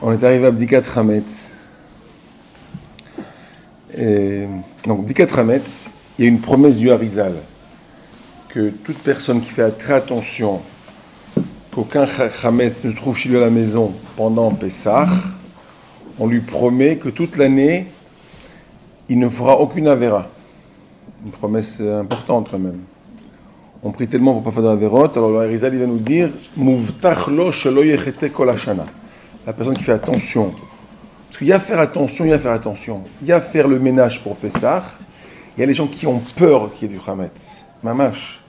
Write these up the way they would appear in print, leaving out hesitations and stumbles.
On est arrivé à Bdikat Hametz. Donc, Bdikat Hametz, il y a une promesse du Harizal que toute personne qui fait très attention qu'aucun Hametz ne trouve chez lui à la maison pendant Pessah, on lui promet que toute l'année, il ne fera aucune avéra. Une promesse importante quand même. On prie tellement pour ne pas faire de avérote, alors le Harizal il va nous dire Muvtach lo shelo yechete kol hashana. La personne qui fait attention. Parce qu'il y a faire attention, il y a faire attention. Il y a faire le ménage pour Pessah. Il y a les gens qui ont peur qu'il y ait du Hametz. Mamash.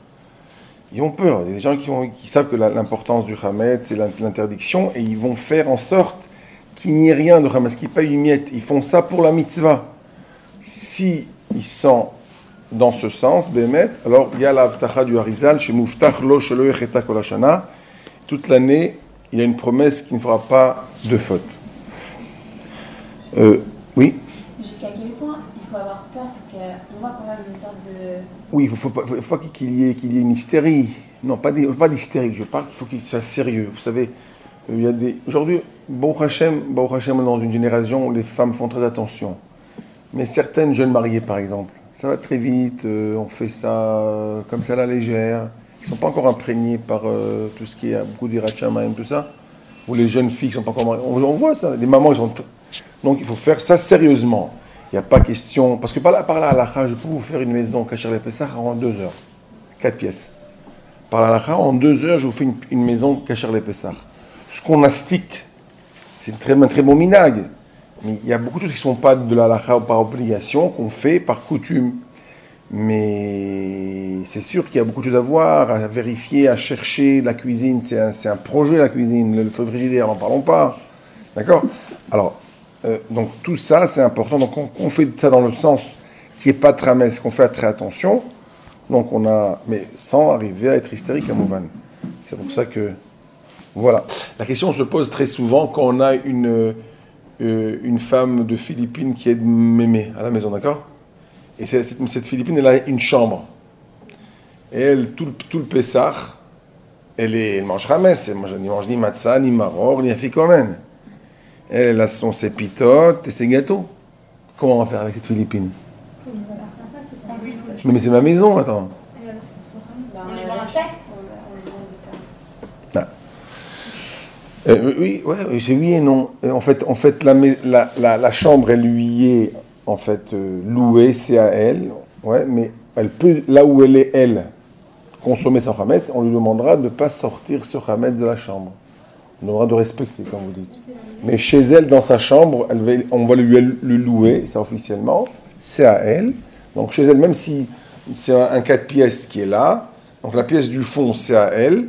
Ils ont peur. Il y a des gens qui savent que l'importance du Hametz, c'est l'interdiction, et ils vont faire en sorte qu'il n'y ait rien de Hametz, qu'il n'y ait pas une miette. Ils font ça pour la mitzvah. Si ils sont dans ce sens, Bémet, alors il y a la Avtacha du Harizal, chez Muftach lo shelo yecheta kol hashana. Toute l'année, il y a une promesse qui ne fera pas de faute. Oui. Jusqu'à quel point il faut avoir peur, parce qu'on voit quand même une sorte de... Oui, il ne faut pas qu'il y ait une hystérie. Non, pas d'hystérie. Je parle qu'il faut qu'il soit sérieux. Vous savez, il y a aujourd'hui, Baruch Hashem, on est dans une génération où les femmes font très attention. Mais certaines jeunes mariées, par exemple, ça va très vite, on fait ça comme ça à la légère. Ils ne sont pas encore imprégnés par tout ce qui est beaucoup d'Irat Shamayim, tout ça. Ou les jeunes filles qui ne sont pas encore mariées. On voit ça. Les mamans, ils sont... Donc il faut faire ça sérieusement. Il n'y a pas question... Parce que par là, à l'Alacha, je peux vous faire une maison Kasher Pessah en 2 heures. 4 pièces. Par l'Alacha, en 2 heures, je vous fais une maison Kasher Pessah. Ce qu'on astique, c'est un très bon minag. Mais il y a beaucoup de choses qui ne sont pas de l'Alacha ou par obligation, qu'on fait par coutume. Mais c'est sûr qu'il y a beaucoup de choses à voir, à vérifier, à chercher. La cuisine, c'est un projet, la cuisine. Le feu frigidaire, n'en parlons pas. D'accord ? Alors... donc tout ça, c'est important. Donc on fait ça dans le sens qui n'est pas de tramès, qu'on fait très attention. Donc mais sans arriver à être hystérique à Mouvan. C'est pour ça que, voilà. La question se pose très souvent quand on a une femme de Philippines qui est mémé à la maison, d'accord ? Et cette Philippine, elle a une chambre. Et elle, tout le Pessah, elle mange tramès. Elle ne mange ni matzah, ni maror, ni afikomen. Elle a ses pitotes et ses gâteaux. Comment on va faire avec cette Philippine ? Mais c'est ma maison, attends. On les respecte, Oui, c'est oui et non. En fait la chambre, elle lui est en fait louée, c'est à elle. Ouais, mais elle peut, là où elle est, consommer son Hametz, on lui demandera de ne pas sortir ce Hametz de la chambre. On demandera de respecter, comme vous dites. Mais chez elle, dans sa chambre, on va lui louer, ça officiellement, c'est à elle. Donc chez elle, même si c'est un 4 pièces qui est là, donc la pièce du fond, c'est à elle.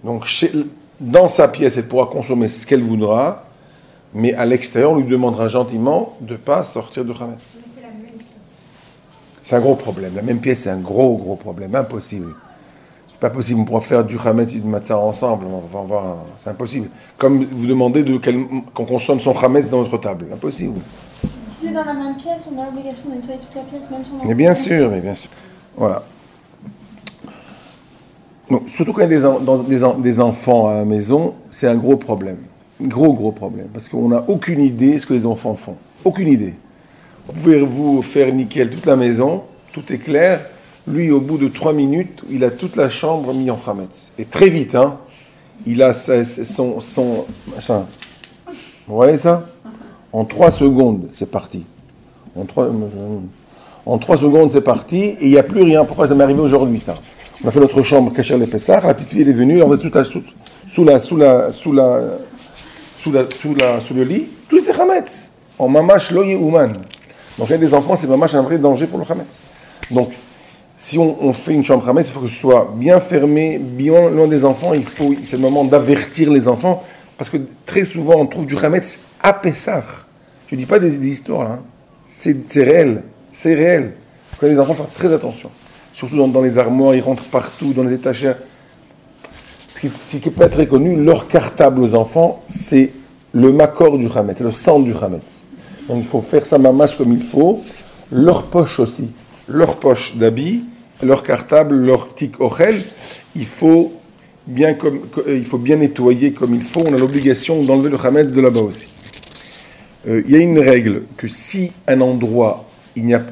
Donc dans sa pièce, elle pourra consommer ce qu'elle voudra, mais à l'extérieur, on lui demandera gentiment de ne pas sortir de Hametz. C'est un gros problème. La même pièce, c'est un gros problème, impossible. C'est pas possible, on pourra faire du Hametz et du Matzah ensemble, c'est impossible. Comme vous demandez qu'on consomme son Hametz dans notre table, impossible. Si c'est dans la même pièce, on a l'obligation de nettoyer toute la pièce, même si on a... Mais bien sûr. Voilà. Donc, surtout quand il y a des enfants à la maison, c'est un gros problème. Gros problème. Parce qu'on n'a aucune idée de ce que les enfants font. Aucune idée. Vous pouvez vous faire nickel toute la maison, tout est clair. Lui, au bout de 3 minutes, il a toute la chambre mise en Hametz. Et très vite, il a son machin. Vous voyez ça ? En 3 secondes, c'est parti. En 3 secondes, c'est parti, et il n'y a plus rien. Pourquoi ça m'est arrivé aujourd'hui, ça ? On a fait notre chambre, Kasher le Pessah, la petite fille elle est venue, elle va sous le lit, tout était Hametz. En mamash lo yeuman. Donc il y a des enfants, c'est mamash un vrai danger pour le Hametz. Donc, si on fait une chambre Hametz, il faut que ce soit bien fermé, bien loin des enfants. C'est le moment d'avertir les enfants, parce que très souvent, on trouve du Hametz à Pessah. Je ne dis pas des histoires, là. C'est réel. C'est réel. Il faut que les enfants fassent très attention. Surtout dans les armoires, ils rentrent partout, dans les étagères. Ce qui n'est pas très connu, leur cartable aux enfants, c'est le makor du Hametz, le centre du Hametz. Donc il faut faire ça mamash comme il faut. Leur poche aussi. Leur poche d'habits, leur cartable, leur tic ochel, il faut il faut bien nettoyer comme il faut. On a l'obligation d'enlever le chametz de là-bas aussi. Il y a une règle que si un endroit,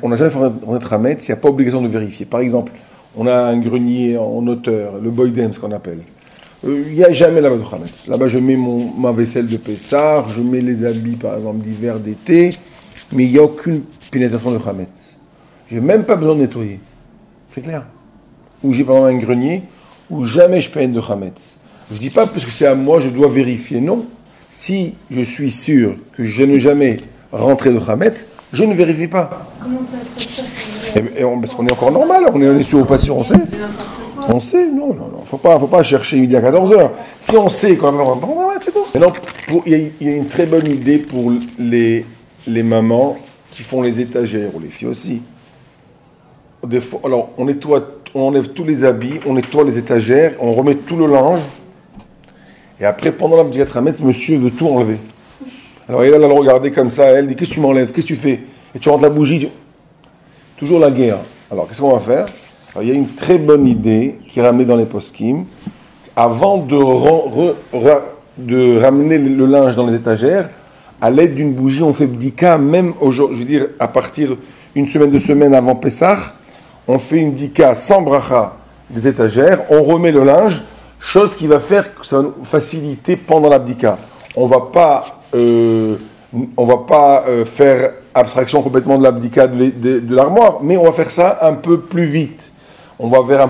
on n'a jamais fait rentrer chametz, il n'y a pas obligation de vérifier. Par exemple, on a un grenier en hauteur, le boydem, ce qu'on appelle. Il n'y a jamais là-bas de chametz. Là-bas, je mets ma vaisselle de Pessah, je mets les habits, par exemple, d'hiver, d'été, mais il n'y a aucune pénétration de chametz. Je n'ai même pas besoin de nettoyer. C'est clair. Ou j'ai par exemple un grenier où jamais je pénètre de chametz. Je ne dis pas parce que c'est à moi, je dois vérifier. Non. Si je suis sûr que je n'ai jamais rentré de chametz, je ne vérifie pas. Comment on peut être sûr Parce qu'on est encore normal, on est sur au patient, on sait. On sait, non. Faut pas chercher midi à 14h. Si on sait quand même, c'est bon. Maintenant, il y a une très bonne idée pour les mamans qui font les étagères, ou les filles aussi. Des fois, alors, on enlève tous les habits, on nettoie les étagères, on remet tout le linge. Et après, pendant la petite Hametz, monsieur veut tout enlever. Alors, elle a le regarder comme ça, elle dit, qu'est-ce que tu m'enlèves, qu'est-ce que tu fais? Et tu rentres la bougie. Toujours la guerre. Alors, qu'est-ce qu'on va faire? Alors, il y a une très bonne idée qui est ramenée dans les poskim. Avant de ramener le linge dans les étagères, à l'aide d'une bougie, on fait bdika, même aujourd'hui, je veux dire, à partir une semaine, 2 semaines avant Pessah, on fait une bdika sans bracha des étagères, on remet le linge, chose qui va faire que ça va nous faciliter pendant la bdika. On va pas faire abstraction complètement de la bdika de l'armoire, mais on va faire ça un peu plus vite. On va vers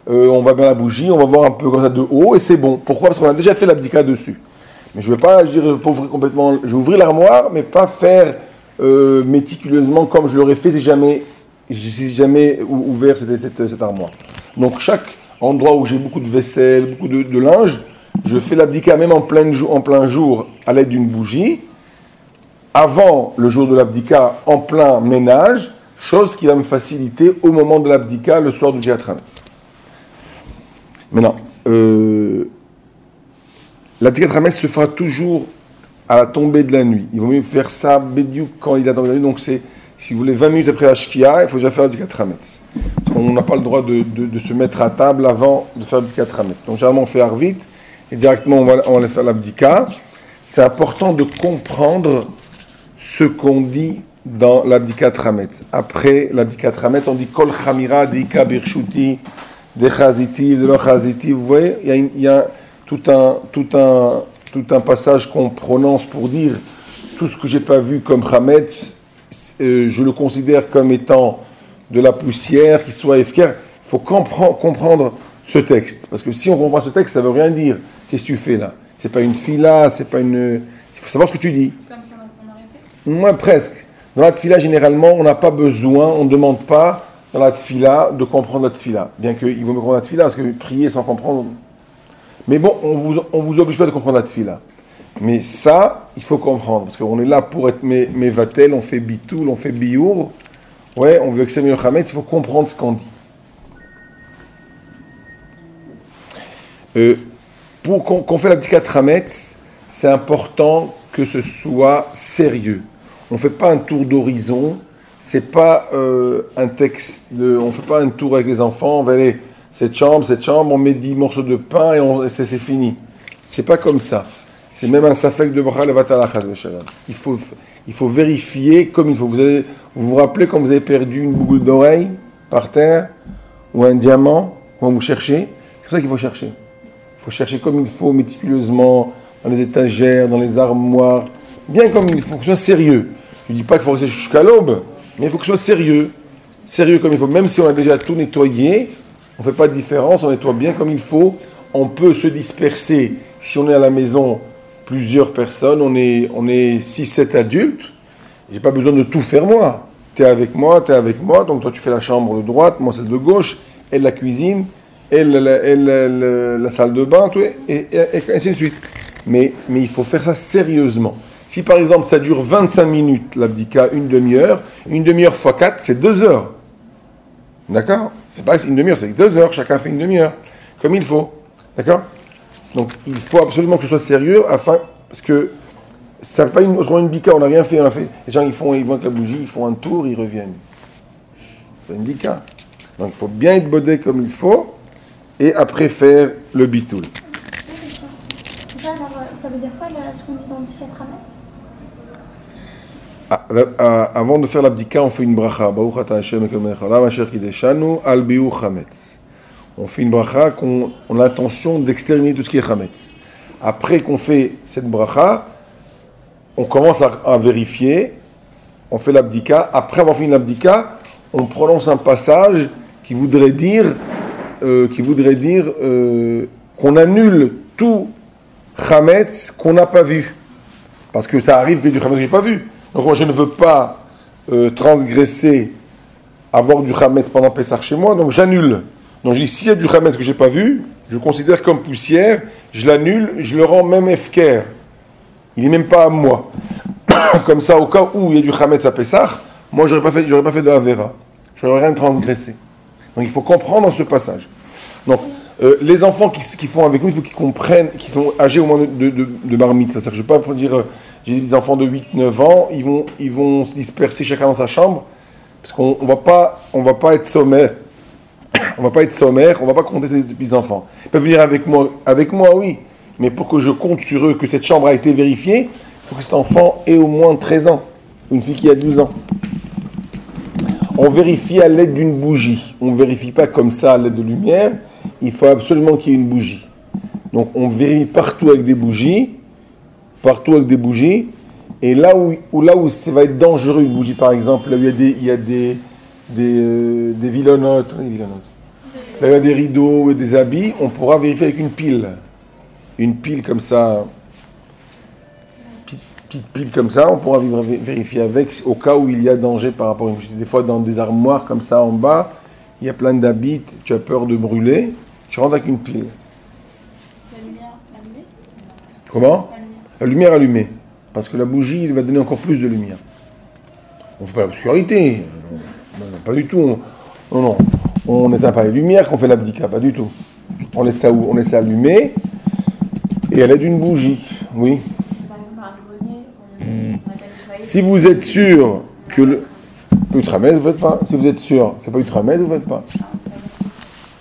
on va vers la bougie, on va voir un peu comme ça de haut, et c'est bon. Pourquoi? Parce qu'on a déjà fait la bdika dessus. Mais je ne vais pas, pas ouvrir complètement. Je vais ouvrir l'armoire, mais pas faire méticuleusement comme je l'aurais fait si jamais ouvert cette armoire. Donc chaque endroit où j'ai beaucoup de vaisselle, beaucoup de linge, je fais l'abdika même en plein jour à l'aide d'une bougie, avant le jour de l'abdika en plein ménage, chose qui va me faciliter au moment de l'abdika le soir du Bdikat Hametz. Maintenant, l'abdika Hametz se fera toujours à la tombée de la nuit. Il vaut mieux faire ça bédiouk quand il est à la tombée de la nuit. Donc c'est, si vous voulez, 20 minutes après la shkia, il faut déjà faire l'abdika Hametz. Parce qu'on n'a pas le droit de se mettre à table avant de faire l'abdika Hametz. Donc généralement on fait arvit et directement on va aller faire l'abdika. C'est important de comprendre ce qu'on dit dans l'abdika Hametz. Après l'abdika Hametz, on dit kol chamira deika birshuti de chaziti, de lo chaziti. Vous voyez, il y a tout un passage qu'on prononce pour dire tout ce que j'ai pas vu comme chametz, je le considère comme étant de la poussière, qui soit efker. Il faut comprendre ce texte, parce que si on comprend ce texte, ça veut rien dire. Qu'est-ce que tu fais là? C'est pas une fila, c'est pas une. Il faut savoir ce que tu dis. C'est comme si on arrêtait. Moi, presque. Dans la tfila, généralement, on n'a pas besoin, on ne demande pas dans la tfila de comprendre la tfila. Bien qu'il vaut mieux comprendre la tfila, parce que prier sans comprendre. Mais bon, on vous oblige pas de comprendre la tfila. Mais ça, il faut comprendre, parce qu'on est là pour être mevatel, on fait bitoul, on fait biour. Ouais, on veut examiner le chametz, il faut comprendre ce qu'on dit. Pour qu'on fait l'abdika chametz, c'est important que ce soit sérieux. On ne fait pas un tour d'horizon, c'est pas un texte, on ne fait pas un tour avec les enfants, on va aller cette chambre, on met 10 morceaux de pain et c'est fini. C'est pas comme ça. C'est même un safek de bracha levatal achas v'shalom. Il faut vérifier comme il faut. Vous vous rappelez quand vous avez perdu une boucle d'oreille par terre ou un diamant quand vous cherchez? C'est ça qu'il faut chercher. Il faut chercher comme il faut, méticuleusement, dans les étagères, dans les armoires, bien comme il faut, que ce soit sérieux. Je ne dis pas qu'il faut rester jusqu'à l'aube, mais il faut que ce soit sérieux. Sérieux comme il faut. Même si on a déjà tout nettoyé, on ne fait pas de différence, on nettoie bien comme il faut. On peut se disperser. Si on est à la maison, plusieurs personnes, on est 6-7 adultes. Je n'ai pas besoin de tout faire moi. Tu es avec moi, donc toi tu fais la chambre de droite, moi celle de gauche, elle la cuisine, elle la salle de bain, tout, et ainsi de suite. Mais il faut faire ça sérieusement. Si par exemple ça dure 25 minutes, l'abdika, une demi-heure fois 4, c'est 2 heures. D'accord? C'est pas une demi-heure, c'est 2 heures, chacun fait une demi-heure, comme il faut. D'accord? Donc il faut absolument que ce soit sérieux, parce que ça n'est pas autrement une bika, on n'a rien fait, les gens ils vont avec la bougie, ils font un tour, ils reviennent. C'est pas une bika. Donc il faut bien être bodé comme il faut, et après faire le bitoul. Ça, alors, ça veut dire quoi ce qu'on dit dans le Bdikat Hametz? Avant de faire l'abdika, on fait une bracha. Baruch ata Hashem ekel melech haolam asher kideshanu al biur chametz. On fait une bracha qu'on a l'intention d'exterminer tout ce qui est chametz. Après qu'on fait cette bracha, on commence à vérifier, on fait l'abdika. Après avoir fini l'abdika, on prononce un passage qui voudrait dire qu'on annule tout chametz qu'on n'a pas vu. Parce que ça arrive qu'il y ait du chametz que je n'ai pas vu. Donc moi je ne veux pas transgresser, avoir du chametz pendant Pessah chez moi, donc j'annule. Donc je dis, s'il y a du chametz que je n'ai pas vu, je le considère comme poussière, je l'annule, je le rends même efker. Il n'est même pas à moi. Comme ça, au cas où il y a du chametz à Pessah, moi j'aurais pas fait de Avera. Je n'aurais rien transgressé. Donc il faut comprendre ce passage. Donc les enfants qui font avec nous, il faut qu'ils comprennent, qu'ils sont âgés au moins de bar mitzvah. C'est-à-dire, je ne vais pas dire, j'ai des enfants de 8-9 ans, ils vont se disperser chacun dans sa chambre, parce qu'on ne va pas être sommaire. On va pas être sommaire, on va pas compter ces petits-enfants. Ils peuvent venir avec moi, oui, mais pour que je compte sur eux que cette chambre a été vérifiée, il faut que cet enfant ait au moins 13 ans, une fille qui a 12 ans. On vérifie à l'aide d'une bougie, on ne vérifie pas comme ça à l'aide de lumière, il faut absolument qu'il y ait une bougie. Donc on vérifie partout avec des bougies, et là où ça va être dangereux, une bougie par exemple, là où il y a des vilonotes, là il y a des rideaux et des habits, on pourra vérifier avec une pile comme ça, petite pile comme ça, on pourra vérifier avec au cas où il y a danger par rapport à une bougie. Des fois dans des armoires comme ça en bas, il y a plein d'habits, tu as peur de brûler, tu rentres avec une pile. La lumière allumée? Comment? La lumière allumée, parce que la bougie elle va donner encore plus de lumière. On ne fait pas l'obscurité, non, pas du tout. Non. On n'éteint pas les lumières quand on fait l'abdika, pas du tout. On laisse ça où? On laisse ça allumé et elle est d'une bougie, oui. Par exemple, un grenier, on a nettoyé. Si vous êtes sûr que le Utramez, vous ne faites pas. Si vous êtes sûr qu'il n'y a pas Utramez, vous ne faites pas.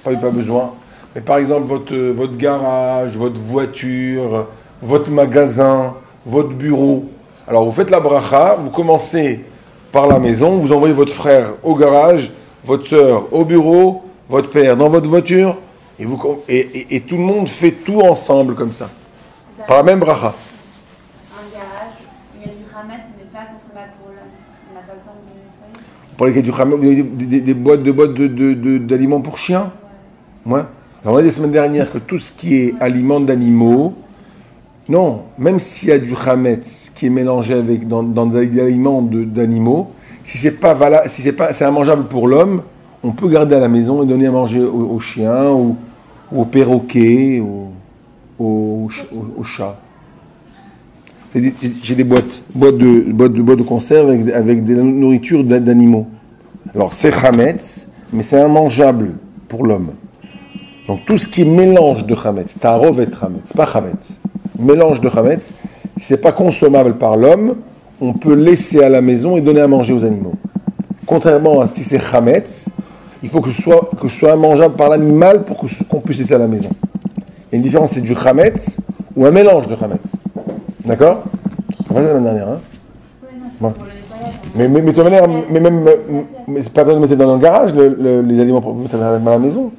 Pas besoin. Mais par exemple, votre garage, votre voiture, votre magasin, votre bureau. Alors vous faites la bracha, vous commencez par la maison, vous envoyez votre frère au garage, votre soeur au bureau, votre père dans votre voiture, et tout le monde fait tout ensemble comme ça, par la même bracha. Un garage, il y a du chametz, mais pas consommable pour l'homme. On n'a pas besoin de nettoyer. Pour lesquels du chametz, vous avez des boîtes d'aliments pour chiens. Ouais. Alors on a dit la semaine dernière que tout ce qui est aliments d'animaux, non, même s'il y a du chametz qui est mélangé avec dans des aliments d'animaux, si c'est immangeable pour l'homme, on peut garder à la maison et donner à manger aux chiens ou aux perroquets ou aux chats. J'ai des boîtes de conserve avec des nourritures d'animaux. Alors c'est chametz, mais c'est immangeable pour l'homme. Donc tout ce qui est mélange de chametz, tarov et chametz, pas chametz, mélange de chametz, si c'est pas consommable par l'homme, on peut laisser à la maison et donner à manger aux animaux. Contrairement à si c'est chametz, il faut que ce soit immangeable par l'animal pour qu'on puisse laisser à la maison. Il y a une différence, c'est du chametz ou un mélange de chametz. D'accord? On va la semaine dernière, hein? Oui, non, c'est pour le nettoyage. Mais de toute manière, mais c'est pas besoin de mettre dans le garage les aliments pour mettre à la maison.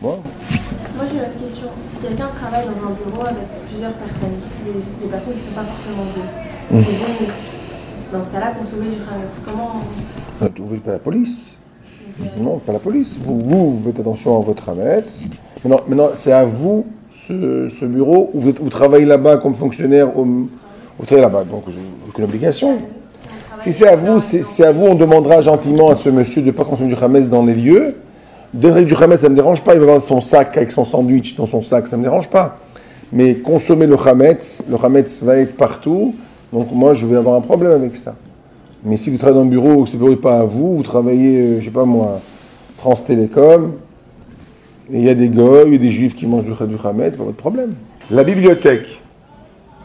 Wow. Moi j'ai une autre question. Si quelqu'un travaille dans un bureau avec plusieurs personnes, des personnes qui ne sont pas forcément deux, qui vont, dans ce cas-là, consommer du chametz, comment... Vous ne faites pas la police. Non, pas la police. Vous faites attention à votre chametz. Maintenant, c'est à vous, ce bureau, où vous travaillez là-bas comme fonctionnaire, vous travaillez là-bas, donc vous n'avez aucune obligation. Si c'est à vous, on demandera gentiment à ce monsieur de ne pas consommer du chametz dans les lieux. Donner du chametz, ça ne me dérange pas. Il va avoir son sac avec son sandwich dans son sac, ça ne me dérange pas. Mais consommer le chametz va être partout. Donc moi, je vais avoir un problème avec ça. Mais si vous travaillez dans un bureau, ce bureau n'est pas à vous, vous travaillez, je ne sais pas moi, France Télécom, et il y a des goy, il y a des juifs qui mangent du chametz, c'est pas votre problème. La bibliothèque.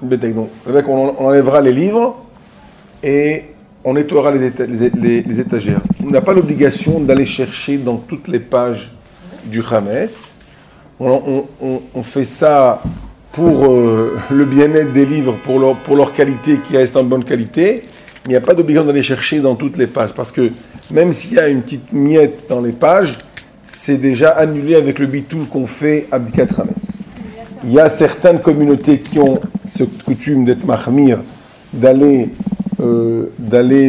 Donc, avec on enlèvera les livres et on nettoiera les étagères. On n'a pas l'obligation d'aller chercher dans toutes les pages du chametz. on fait ça pour le bien-être des livres, pour leur qualité qui reste en bonne qualité, mais il n'y a pas d'obligation d'aller chercher dans toutes les pages, parce que même s'il y a une petite miette dans les pages, c'est déjà annulé avec le bitoul qu'on fait à Bdikat Hametz. Il y a certaines communautés qui ont cette coutume d'être mahmir, d'aller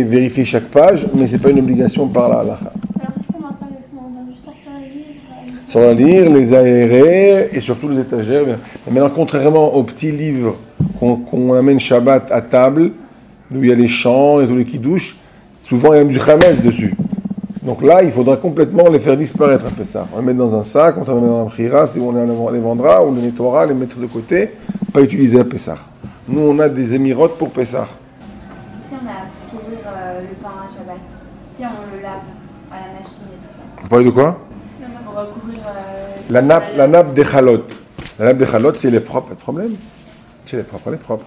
vérifier chaque page, mais ce n'est pas une obligation par la halakha. Alors, est-ce qu'on n'a pas on a dû sortir les livres Sur la lire, les aérer et surtout les étagères. Mais maintenant, contrairement aux petits livres qu'on amène Shabbat à table, où il y a les chants et tous les kiddush, souvent il y a du chametz dessus. Donc là, il faudra complètement les faire disparaître à Pessah. On va les mettre dans un sac, on va les mettre dans un khira, si on les vendra, on les nettoiera, les mettre de côté, pas utiliser à Pessah. Nous, on a des émirotes pour Pessah. Si on a à couvrir le pain à Shabbat, si on le lave à la machine et tout ça. Vous parlez de quoi? Pour recouvrir La nappe des chalotes. La nappe des chalotes, si elle est propre, pas de problème. Si elle est propre, elle est propre.